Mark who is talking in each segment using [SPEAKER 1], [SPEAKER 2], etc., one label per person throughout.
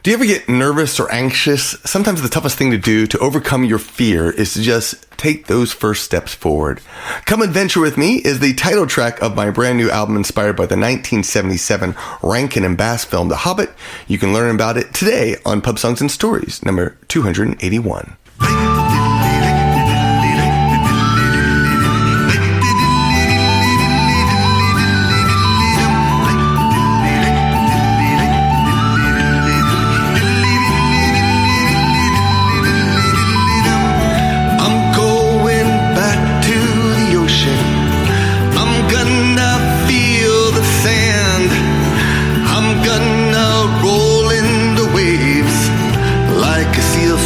[SPEAKER 1] Do you ever get nervous or anxious? Sometimes the toughest thing to do to overcome your fear is to just take those first steps forward. Come Adventure With Me is the title track of my brand new album inspired by the 1977 Rankin and Bass film, The Hobbit. You can learn about it today on Pub Songs and Stories, number 281.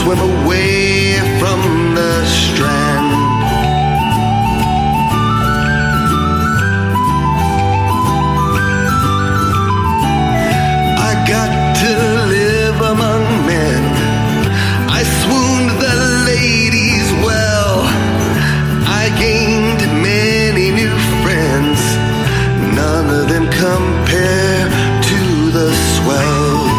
[SPEAKER 2] Swim away from the strand. I got to live among men. I swooned the ladies well. I gained many new friends. None of them compare to the swells.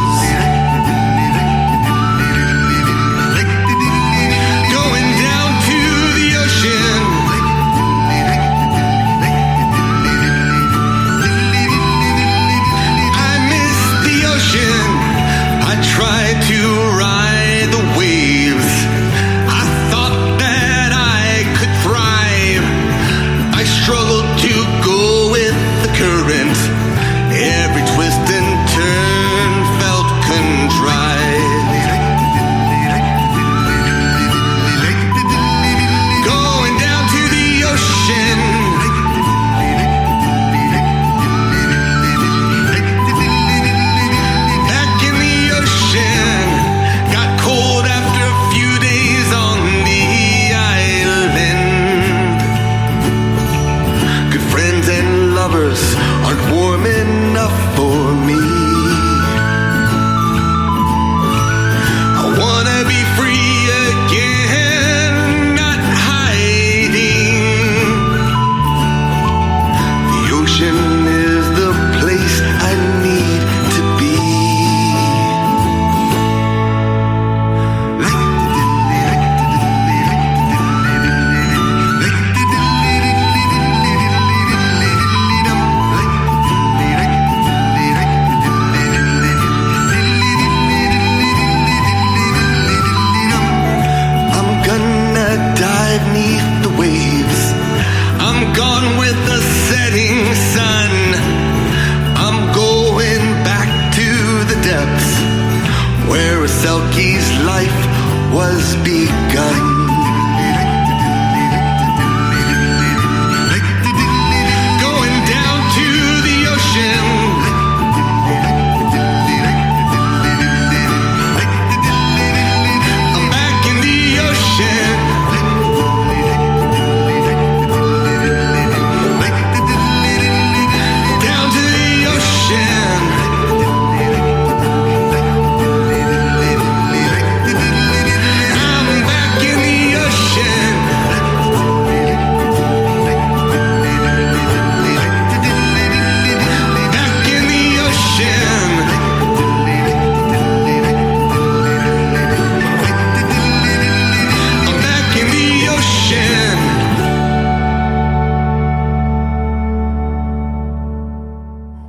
[SPEAKER 2] Selkie's life was begun. Going down to the ocean. I'm back in the ocean. Down to the ocean.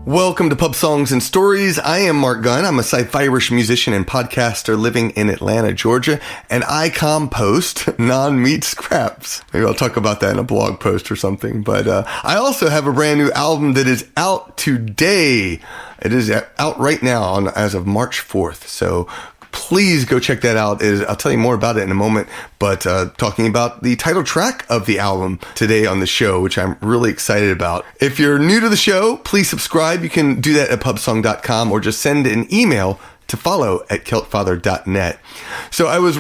[SPEAKER 1] Welcome to Pub Songs and Stories. I am Marc Gunn. I'm a Sci F'Irish musician and podcaster living in Atlanta, Georgia, and I compost non-meat scraps. Maybe I'll talk about that in a blog post or something. But I also have a brand new album that is out today. It is out right now as of March 4th. So please go check that out. I'll tell you more about it in a moment, but talking about the title track of the album today on the show, which I'm really excited about. If you're new to the show, please subscribe. You can do that at pubsong.com or just send an email to follow@celtfather.net. So I was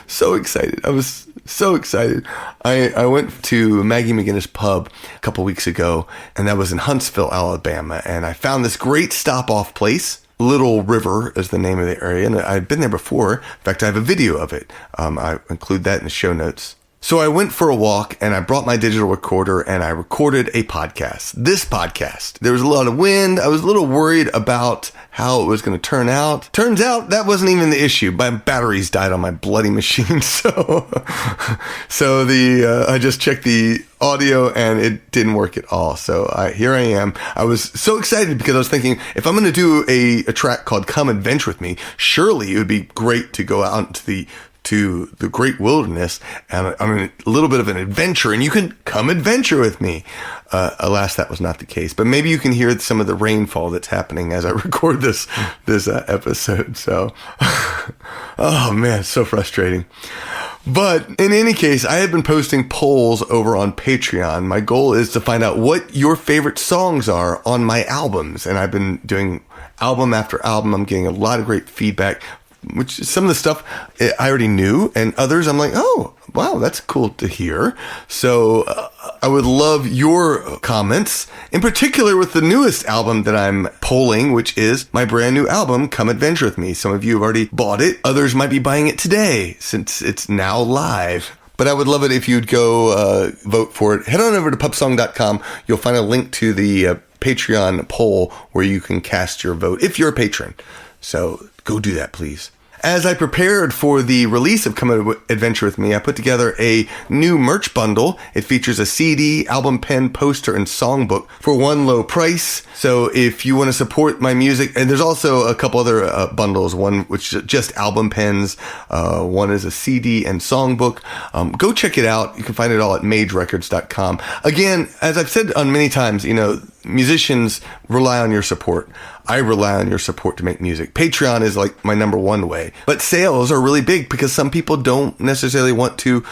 [SPEAKER 1] so excited. I went to Maggie McGinnis Pub a couple weeks ago, and that was in Huntsville, Alabama, and I found this great stop-off place. Little River is the name of the area, and I've been there before. In fact, I have a video of it. I include that in the show notes. So I went for a walk and I brought my digital recorder and I recorded a podcast. This podcast. There was a lot of wind. I was a little worried about how it was going to turn out. Turns out that wasn't even the issue. My batteries died on my bloody machine. So I just checked the audio and it didn't work at all. So here I am. I was so excited because I was thinking, if I'm going to do a track called Come Adventure With Me, surely it would be great to go out to the great wilderness and a little bit of an adventure, and you can come adventure with me. Alas, that was not the case, but maybe you can hear some of the rainfall that's happening as I record this episode. So, oh man, so frustrating. But in any case, I have been posting polls over on Patreon. My goal is to find out what your favorite songs are on my albums, and I've been doing album after album. I'm getting a lot of great feedback, which some of the stuff I already knew, and others I'm like, oh, wow, that's cool to hear. So I would love your comments, in particular with the newest album that I'm polling, which is my brand new album, Come Adventure With Me. Some of you have already bought it. Others might be buying it today since it's now live. But I would love it if you'd go vote for it. Head on over to pubsong.com. You'll find a link to the Patreon poll where you can cast your vote if you're a patron. So go do that, please. As I prepared for the release of Come Adventure With Me, I put together a new merch bundle. It features a CD, album pen, poster, and songbook for one low price. So if you want to support my music, and there's also a couple other bundles, one which is just album pens, one is a CD and songbook. Go check it out. You can find it all at magerecords.com. Again, as I've said on many times, musicians rely on your support. I rely on your support to make music. Patreon is like my number one way. But sales are really big because some people don't necessarily want to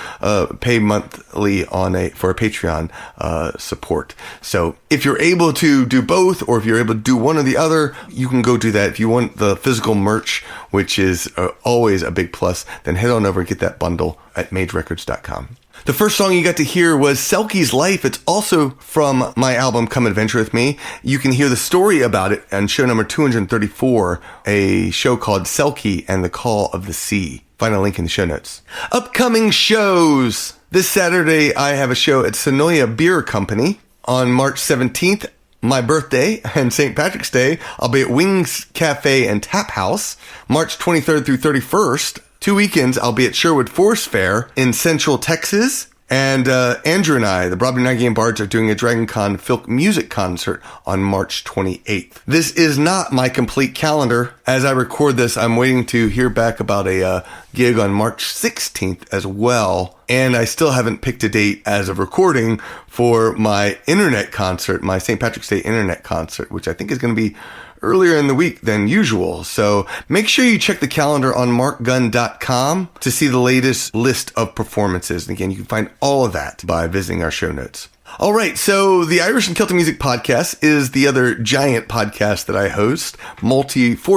[SPEAKER 1] pay monthly for a Patreon support. So if you're able to do both, or if you're able to do one or the other, you can go do that. If you want the physical merch, which is always a big plus, then head on over and get that bundle at magerecords.com. The first song you got to hear was Selkie's Life. It's also from my album, Come Adventure With Me. You can hear the story about it on show number 234, a show called Selkie and the Call of the Sea. Find a link in the show notes. Upcoming shows. This Saturday, I have a show at Senoia Beer Company. On March 17th, my birthday and St. Patrick's Day, I'll be at Wings Cafe and Tap House. March 23rd through 31st, 2 weekends, I'll be at Sherwood Forest Faire in Central Texas. And Andrew and I, the Brobdingnagian Bards, are doing a Con Filk Music Concert on March 28th. This is not my complete calendar. As I record this, I'm waiting to hear back about a gig on March 16th as well. And I still haven't picked a date as of recording for my internet concert, my St. Patrick's Day internet concert, which I think is going to be earlier in the week than usual. So make sure you check the calendar on marcgunn.com to see the latest list of performances. And again, you can find all of that by visiting our show notes. All right, so the Irish and Celtic Music Podcast is the other giant podcast that I host, 4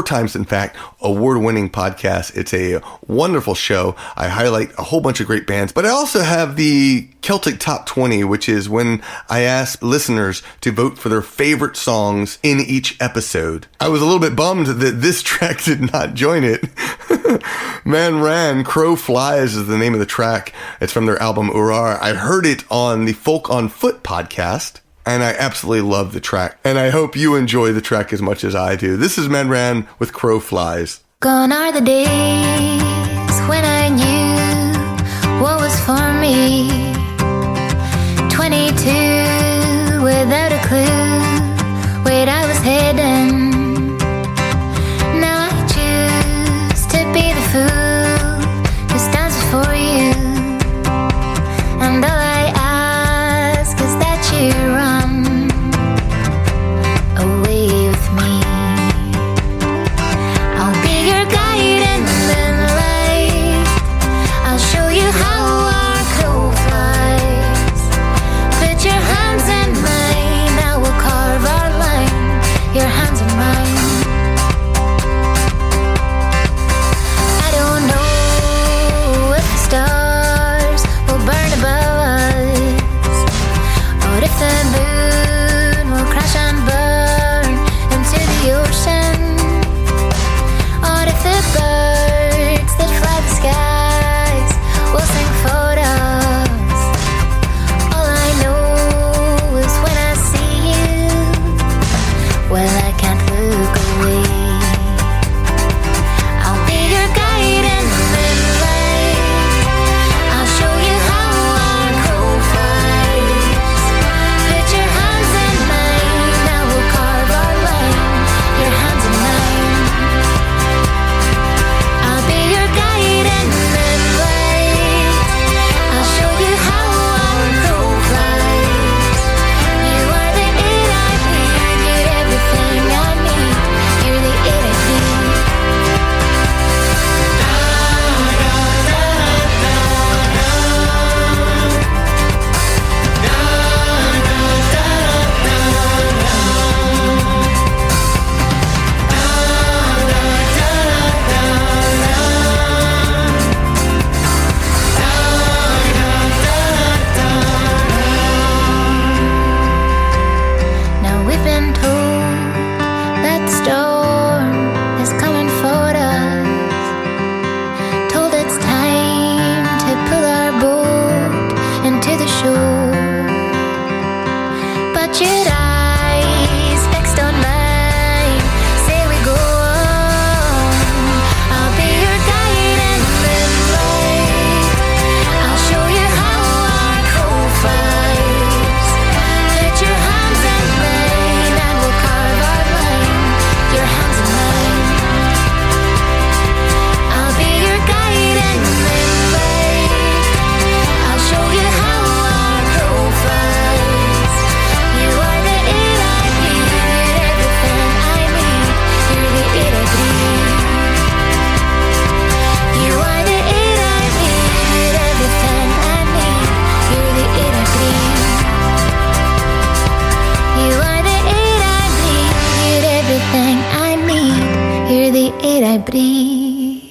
[SPEAKER 1] times, in fact, award-winning podcast. It's a wonderful show. I highlight a whole bunch of great bands, but I also have the Celtic Top 20, which is when I ask listeners to vote for their favorite songs in each episode. I was a little bit bummed that this track did not join it. Mànran, Crow Flies is the name of the track. It's from their album Ùrar. I heard it on the Folk on Foot podcast, and I absolutely love the track. And I hope you enjoy the track as much as I do. This is Mànran with Crow Flies.
[SPEAKER 3] Gone are the days when I knew what was for me. 22 without a clue where I was heading. Now I choose to be the fool who stands before you, and all I ask is that you run away with me. I'll be your guide in the light. I'll show you how our crow flies. I breathe.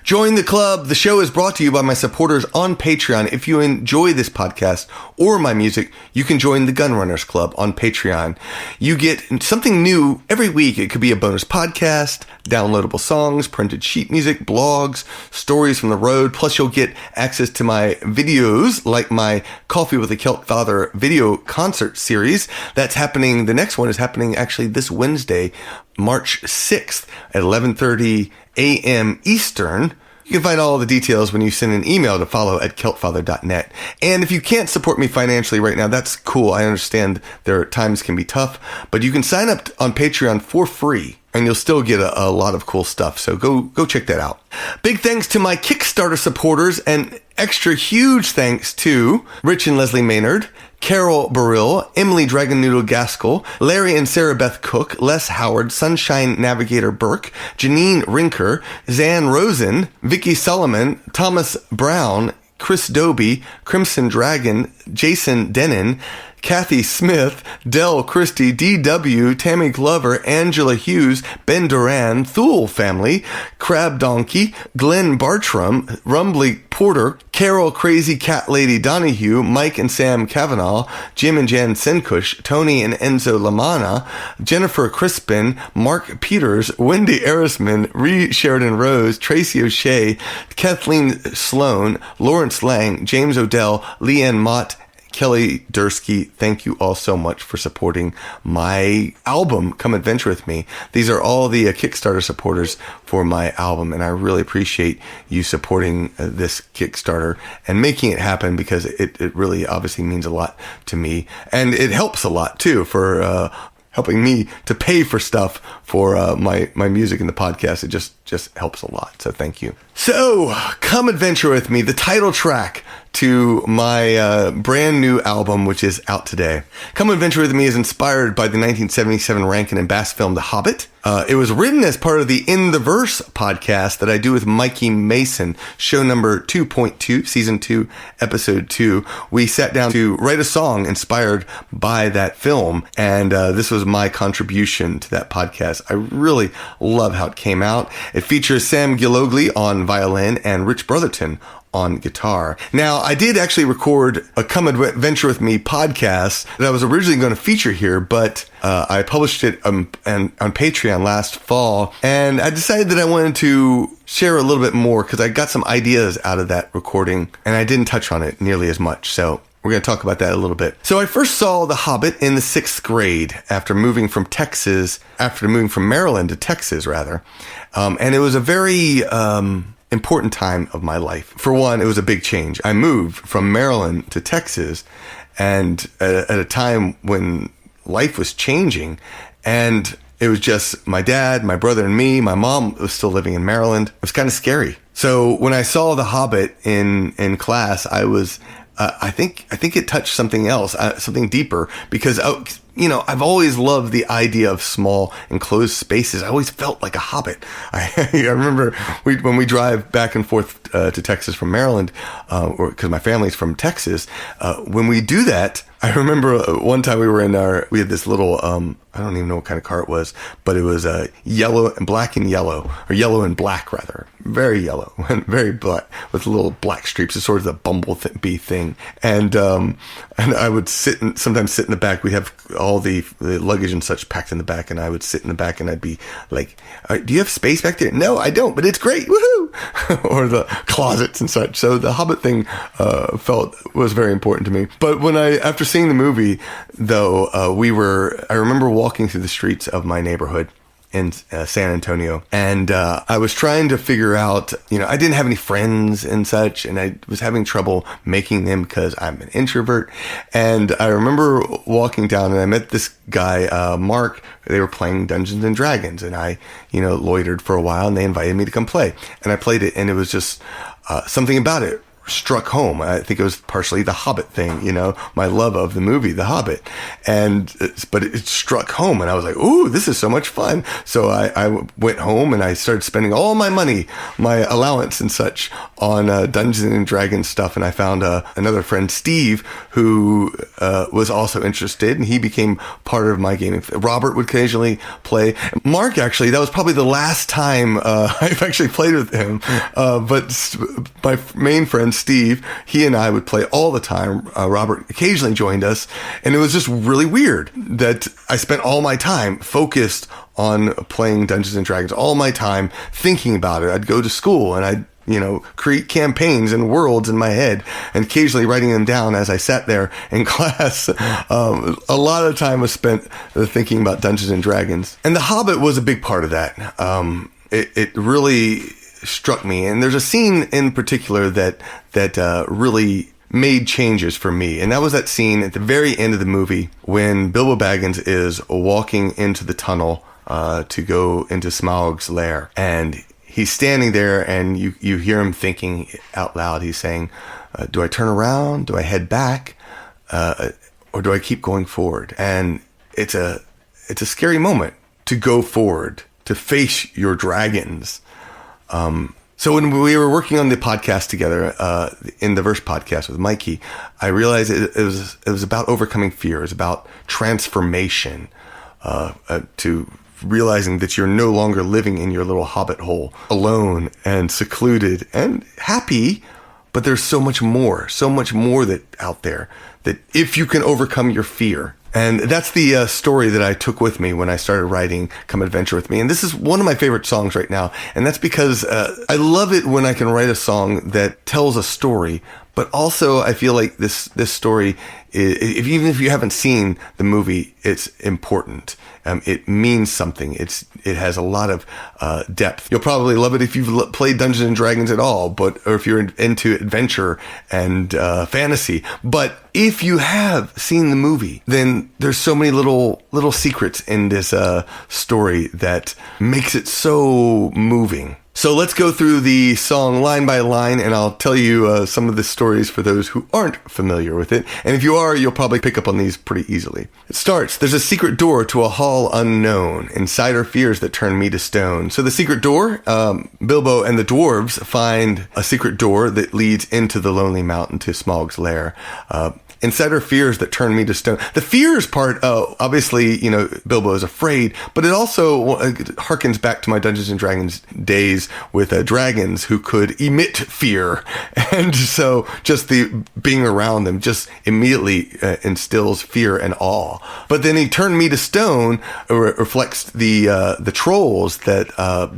[SPEAKER 1] Join the club. The show is brought to you by my supporters on Patreon. If you enjoy this podcast or my music, you can join the Gunrunners Club on Patreon. You get something new every week. It could be a bonus podcast, downloadable songs, printed sheet music, blogs, stories from the road. Plus, you'll get access to my videos, like my Coffee with a Celt Father video concert series. That's happening. The next one is happening actually this Wednesday, March 6th at 11:30 a.m. Eastern. You can find all the details when you send an email to follow@celtfather.net. And if you can't support me financially right now, that's cool. I understand their times can be tough, but you can sign up on Patreon for free and you'll still get a lot of cool stuff. So go check that out. Big thanks to my Kickstarter supporters, and extra huge thanks to Rich and Leslie Maynard, Carol Burrill, Emily Dragon Noodle Gaskell, Larry and Sarah Beth Cook, Les Howard, Sunshine Navigator Burke, Janine Rinker, Zan Rosen, Vicky Solomon, Thomas Brown, Chris Doby, Crimson Dragon, Jason Denon, Kathy Smith, Dell Christie, DW, Tammy Glover, Angela Hughes, Ben Duran, Thule Family, Crab Donkey, Glenn Bartram, Rumbly Porter, Carol Crazy Cat Lady Donahue, Mike and Sam Kavanaugh, Jim and Jan Senkush, Tony and Enzo Lamana, Jennifer Crispin, Mark Peters, Wendy Erisman, Ree Sheridan Rose, Tracy O'Shea, Kathleen Sloan, Lawrence Lang, James Odell, Leanne Mott, Kelly Dursky. Thank you all so much for supporting my album, Come Adventure With Me. These are all the Kickstarter supporters for my album, and I really appreciate you supporting this Kickstarter and making it happen, because it really obviously means a lot to me, and it helps a lot too for helping me to pay for stuff for my music and the podcast. It just helps a lot. So thank you. So, Come Adventure With Me, the title track to my brand new album, which is out today. Come Adventure With Me is inspired by the 1977 Rankin and Bass film The Hobbit. It was written as part of the In the Verse podcast that I do with Mikey Mason, show number 2.2, season 2, episode 2. We sat down to write a song inspired by that film, and this was my contribution to that podcast. I really love how it came out. It features Sam Gilogly on violin and Rich Brotherton on guitar. Now, I did actually record a Come Adventure With Me podcast that I was originally going to feature here, but I published it on Patreon last fall, and I decided that I wanted to share a little bit more because I got some ideas out of that recording, and I didn't touch on it nearly as much. So we're going to talk about that a little bit. So I first saw The Hobbit in the 6th grade after moving from Maryland to Texas, rather. And it was a very important time of my life. For one, it was a big change. I moved from Maryland to Texas, and at a time when life was changing, and it was just my dad, my brother, and me. My mom was still living in Maryland. It was kind of scary. So when I saw The Hobbit in class, I was I think it touched something else, something deeper, because I've always loved the idea of small enclosed spaces. I always felt like a hobbit. I remember when we drive back and forth to Texas from Maryland, because my family's from Texas. When we do that, I remember one time we had this little, I don't even know what kind of car it was, but it was yellow and black and yellow, or yellow and black rather. Very yellow and very black with little black streaks. It's sort of the bumblebee thing. And I would sometimes sit in the back. We'd have all the luggage and such packed in the back, and I would sit in the back and I'd be like, do you have space back there? No, I don't, but it's great. Woohoo! Or the closets and such. So the Hobbit thing was very important to me. But after seeing the movie, though, I remember walking through the streets of my neighborhood in San Antonio, and I was trying to figure out, I didn't have any friends and such, and I was having trouble making them because I'm an introvert. And I remember walking down, and I met this guy, Mark. They were playing Dungeons and Dragons, and I, loitered for a while, and they invited me to come play, and I played it, and it was just something about it struck home. I think it was partially the Hobbit thing, my love of the movie, The Hobbit. But it struck home, and I was like, ooh, this is so much fun. So I went home and I started spending all my money, my allowance and such, on Dungeons and Dragons stuff. And I found another friend, Steve, who was also interested, and he became part of my gaming. Robert would occasionally play. Mark, actually, that was probably the last time I've actually played with him. But my main friend, Steve, he and I would play all the time. Robert occasionally joined us, and it was just really weird that I spent all my time focused on playing Dungeons and Dragons, all my time thinking about it. I'd go to school and I'd create campaigns and worlds in my head, and occasionally writing them down as I sat there in class. A lot of time was spent thinking about Dungeons and Dragons. And The Hobbit was a big part of that. It really struck me. And there's a scene in particular that really made changes for me. And that was that scene at the very end of the movie when Bilbo Baggins is walking into the tunnel to go into Smaug's lair. And he's standing there, and you hear him thinking out loud. He's saying, do I turn around? Do I head back? Or do I keep going forward? And it's a scary moment to go forward, to face your dragons. So when we were working on the podcast together, in the Verse podcast with Mikey, I realized it was about overcoming fear. It was about transformation, to realizing that you're no longer living in your little hobbit hole alone and secluded and happy, but there's so much more that out there, that if you can overcome your fear. And that's the story that I took with me when I started writing Come Adventure With Me. And this is one of my favorite songs right now. And that's because I love it when I can write a song that tells a story, but also I feel like this story, even if you haven't seen the movie, it's important. It means something. It has a lot of depth. You'll probably love it if you've played Dungeons and Dragons at all, or if you're into adventure and fantasy. But if you have seen the movie, then there's so many little secrets in this story that makes it so moving. So let's go through the song line by line, and I'll tell you some of the stories for those who aren't familiar with it. And if you are, you'll probably pick up on these pretty easily. It starts, there's a secret door to a hall unknown. Inside are fears that turn me to stone. So the secret door, Bilbo and the dwarves find a secret door that leads into the Lonely Mountain to Smaug's lair. Inside are fears that turn me to stone. The fears part, obviously, Bilbo is afraid, but it also harkens back to my Dungeons and Dragons days with dragons who could emit fear. And so just the being around them just immediately instills fear and awe. But then he turned me to stone reflects the trolls that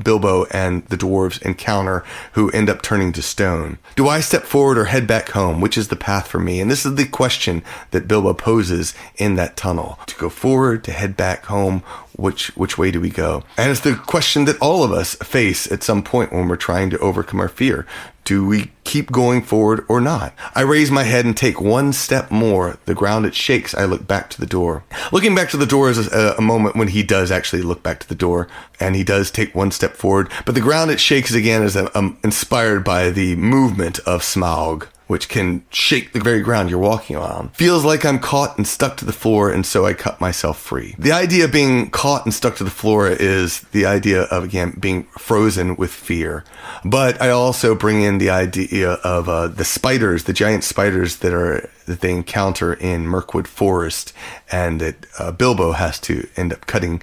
[SPEAKER 1] Bilbo and the dwarves encounter, who end up turning to stone. Do I step forward or head back home? Which is the path for me? And this is the question that Bilbo poses in that tunnel. To go forward, to head back home, which way do we go? And it's the question that all of us face at some point when we're trying to overcome our fear. Do we keep going forward or not? I raise my head and take one step more. The ground it shakes, I look back to the door. Looking back to the door is a moment when he does actually look back to the door, and he does take one step forward. But the ground it shakes again is inspired by the movement of Smaug, which can shake the very ground you're walking on. Feels like I'm caught and stuck to the floor, and so I cut myself free. The idea of being caught and stuck to the floor is the idea of, again, being frozen with fear. But I also bring in the idea of the spiders, the giant spiders that they encounter in Mirkwood Forest, and that Bilbo has to end up cutting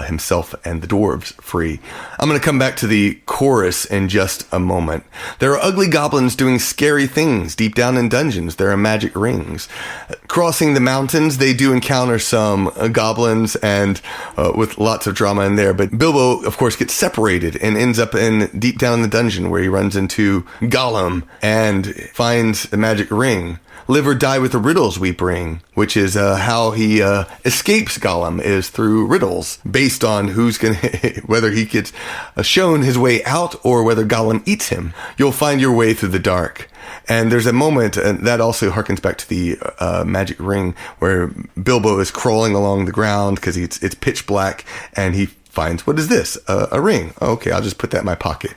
[SPEAKER 1] himself and the dwarves free. I'm going to come back to the chorus in just a moment. There are ugly goblins doing scary things deep down in dungeons. There are magic rings. Crossing the mountains, they do encounter some goblins, and with lots of drama in there. But Bilbo, of course, gets separated and ends up deep down in the dungeon, where he runs into Gollum and finds the magic ring. Live or die with the riddles we bring, which is how he escapes Gollum, is through riddles, based on whether he gets shown his way out or whether Gollum eats him. You'll find your way through the dark. And there's a moment, and that also harkens back to the magic ring, where Bilbo is crawling along the ground because it's pitch black, and he finds, what is this? A ring. Okay, I'll just put that in my pocket.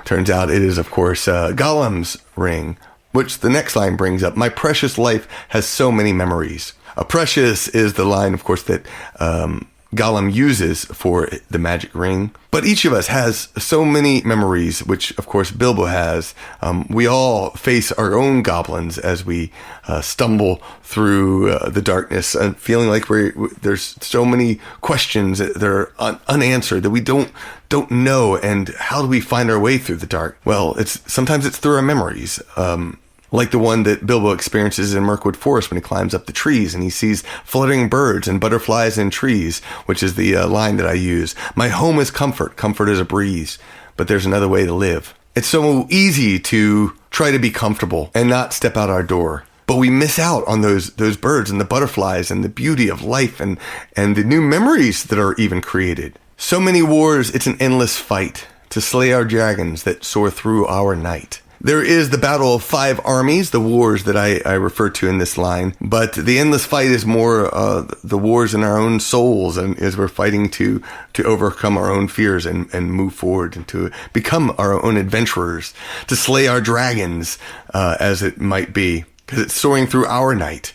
[SPEAKER 1] Turns out it is, of course, Gollum's ring, which the next line brings up. My precious life has so many memories. Precious is the line, of course, that Gollum uses for the magic ring. But each of us has so many memories, which, of course, Bilbo has. We all face our own goblins as we stumble through the darkness, and feeling like there's so many questions that are unanswered that we don't know. And how do we find our way through the dark? Well, sometimes it's through our memories. Like the one that Bilbo experiences in Mirkwood Forest when he climbs up the trees and he sees fluttering birds and butterflies in trees, which is the line that I use. My home is comfort. Comfort is a breeze. But there's another way to live. It's so easy to try to be comfortable and not step out our door. But we miss out on those birds and the butterflies and the beauty of life and the new memories that are even created. So many wars, it's an endless fight to slay our dragons that soar through our night. There is the battle of 5 armies, the wars that I refer to in this line, but the endless fight is more the wars in our own souls, and as we're fighting to overcome our own fears and move forward and to become our own adventurers, to slay our dragons, as it might be, because it's soaring through our night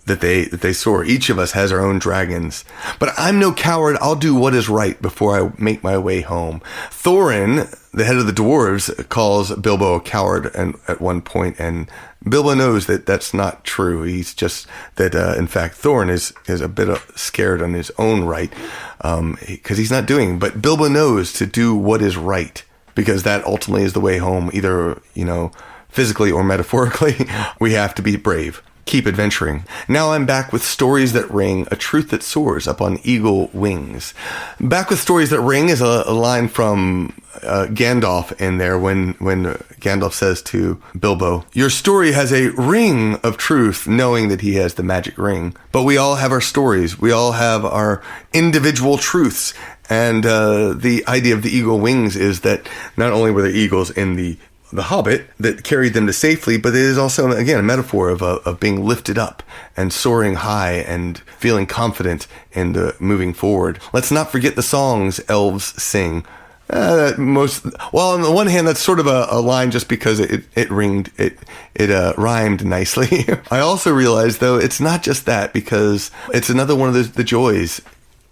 [SPEAKER 1] that they soar. Each of us has our own dragons. But I'm no coward. I'll do what is right before I make my way home. Thorin, the head of the dwarves, calls Bilbo a coward at one point, and Bilbo knows that that's not true. He's just that, in fact, Thorin is a bit scared on his own right, because he's not doing. But Bilbo knows to do what is right, because that ultimately is the way home, either, physically or metaphorically. We have to be brave. Keep adventuring. Now I'm back with stories that ring, a truth that soars up on eagle wings. Back with stories that ring is a line from Gandalf in there when Gandalf says to Bilbo, your story has a ring of truth, knowing that he has the magic ring. But we all have our stories. We all have our individual truths. And the idea of the eagle wings is that not only were there eagles in the Hobbit that carried them to safety, but it is also, again, a metaphor of being lifted up and soaring high and feeling confident in moving forward. Let's not forget the songs elves sing. On the one hand, that's sort of a line just because it rhymed nicely. I also realized, though, it's not just that, because it's another one of the joys,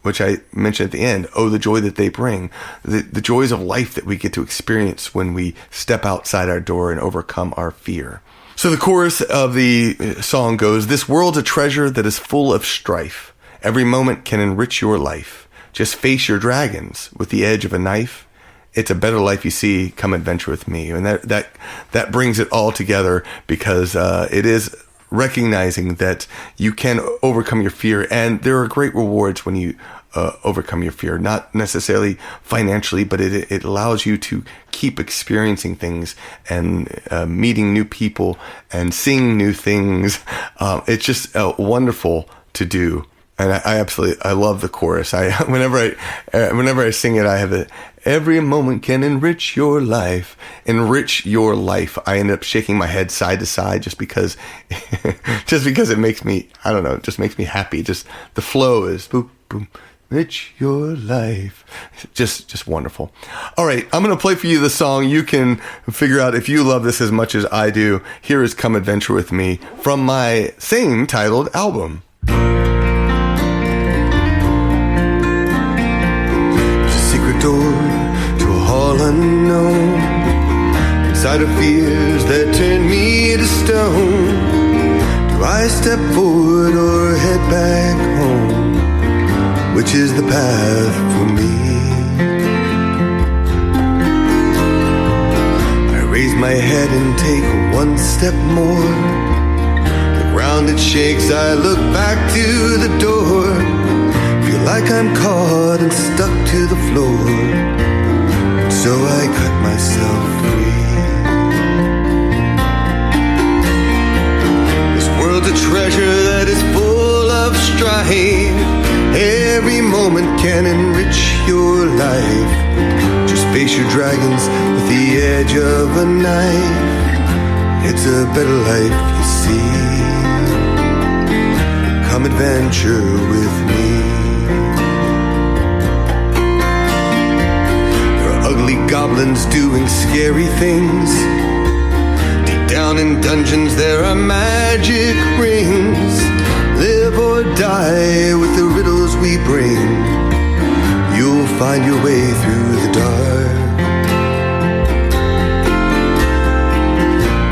[SPEAKER 1] which I mentioned at the end. Oh, the joy that they bring. The joys of life that we get to experience when we step outside our door and overcome our fear. So the chorus of the song goes, this world's a treasure that is full of strife. Every moment can enrich your life. Just face your dragons with the edge of a knife. It's a better life you see. Come adventure with me. And that brings it all together, because it is recognizing that you can overcome your fear, and there are great rewards when you overcome your fear, not necessarily financially, but it allows you to keep experiencing things and meeting new people and seeing new things. It's just wonderful to do. And I love the chorus. Whenever I sing it, I have it. Every moment can enrich your life. Enrich your life. I end up shaking my head side to side just because it makes me, I don't know, it just makes me happy. Just the flow is boom, boom. Enrich your life. Just wonderful. All right, I'm going to play for you the song. You can figure out if you love this as much as I do. Here is Come Adventure With Me from my same titled album. Door to a hall unknown, inside of fears that turn me to stone. Do I step forward or head back home? Which is the path for me? I raise my head and take one step more. The ground it shakes, I look back to the door. Feel like I'm caught and stuck to the floor, so I cut myself free. This world's a treasure that is full of strife. Every moment can enrich your life. Just face your dragons with the edge of a knife. It's a better life you see. Come adventure with me. goblins doing scary things. Deep down in dungeons there are magic rings. Live or die with the riddles we bring. You'll find your way through the dark.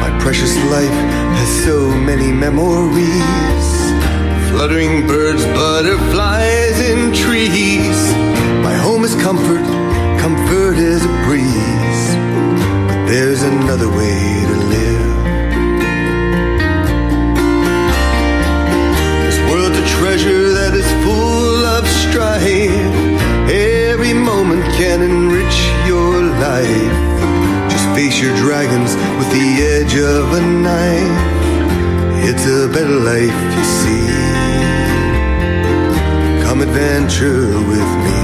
[SPEAKER 1] My precious life has so many memories. Fluttering birds, butterflies in trees. My home is comfort, comfort is a breeze. But there's another way to live. This world's a treasure that is full of strife. Every moment can enrich your life. Just face your dragons with the edge of a knife. It's a better life, you see. Come adventure with me.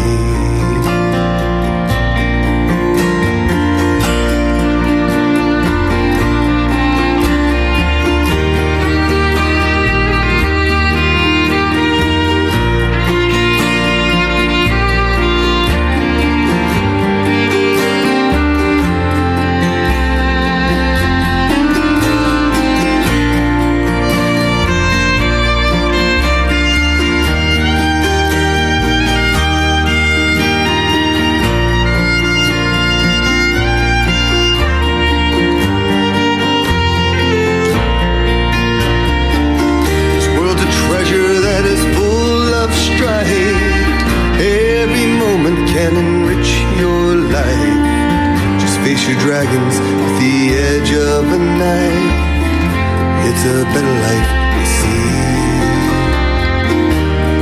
[SPEAKER 1] Dragons with the edge of a knife. It's a better life, you see.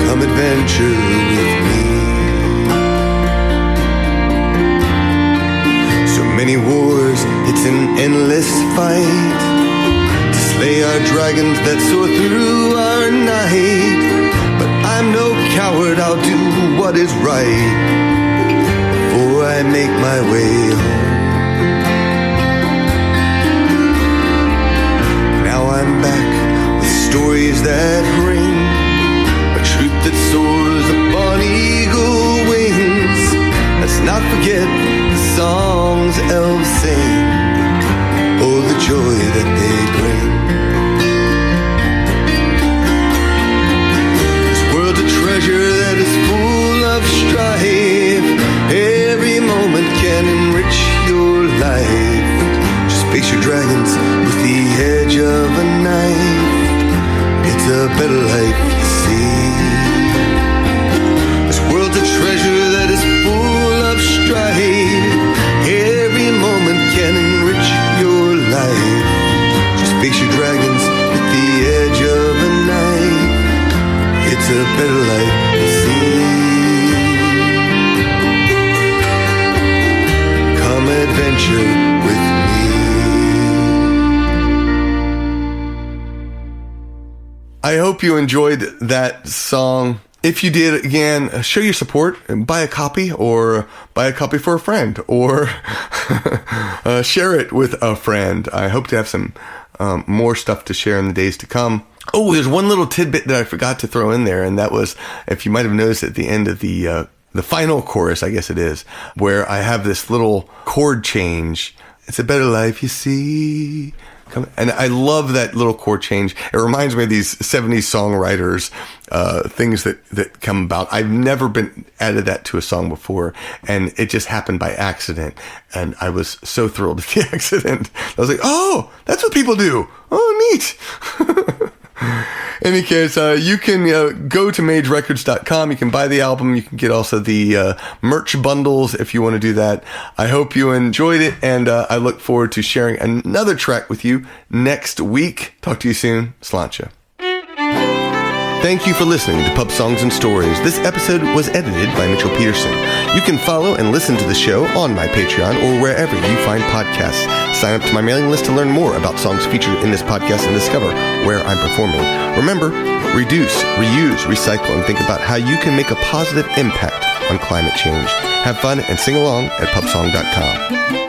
[SPEAKER 1] Come adventure with me. So many wars, it's an endless fight to slay our dragons that soar through our night. But I'm no coward, I'll do what is right before I make my way home. I'm back with stories that ring, a truth that soars upon eagle wings. Let's not forget the songs elves sing, oh, the joy that they bring. This world's a treasure that is full of strife. Every moment can enrich your life. Just face your dragons with the edge of a knife. It's a better life, you see. This world's a treasure that is full of strife. Every moment can enrich your life. Just face your dragons with the edge of a knife. It's a better life, you see. Come adventure with me. I hope you enjoyed that song. If you did, again, show your support and buy a copy, or buy a copy for a friend, or share it with a friend. I hope to have some more stuff to share in the days to come. Oh, there's one little tidbit that I forgot to throw in there, and that was, if you might have noticed at the end of the final chorus, I guess it is, where I have this little chord change. It's a better life, you see. And I love that little chord change. It reminds me of these 70s songwriters, things that come about. I've never been added that to a song before, and it just happened by accident. And I was so thrilled at the accident. I was like, oh, that's what people do. Oh, neat. In any case, you can go to magerecords.com. You can buy the album. You can get also the merch bundles if you want to do that. I hope you enjoyed it, and I look forward to sharing another track with you next week. Talk to you soon. Sláinte. Thank you for listening to Pub Songs and Stories. This episode was edited by Mitchell Peterson. You can follow and listen to the show on my Patreon or wherever you find podcasts. Sign up to my mailing list to learn more about songs featured in this podcast and discover where I'm performing. Remember, reduce, reuse, recycle, and think about how you can make a positive impact on climate change. Have fun and sing along at pubsong.com.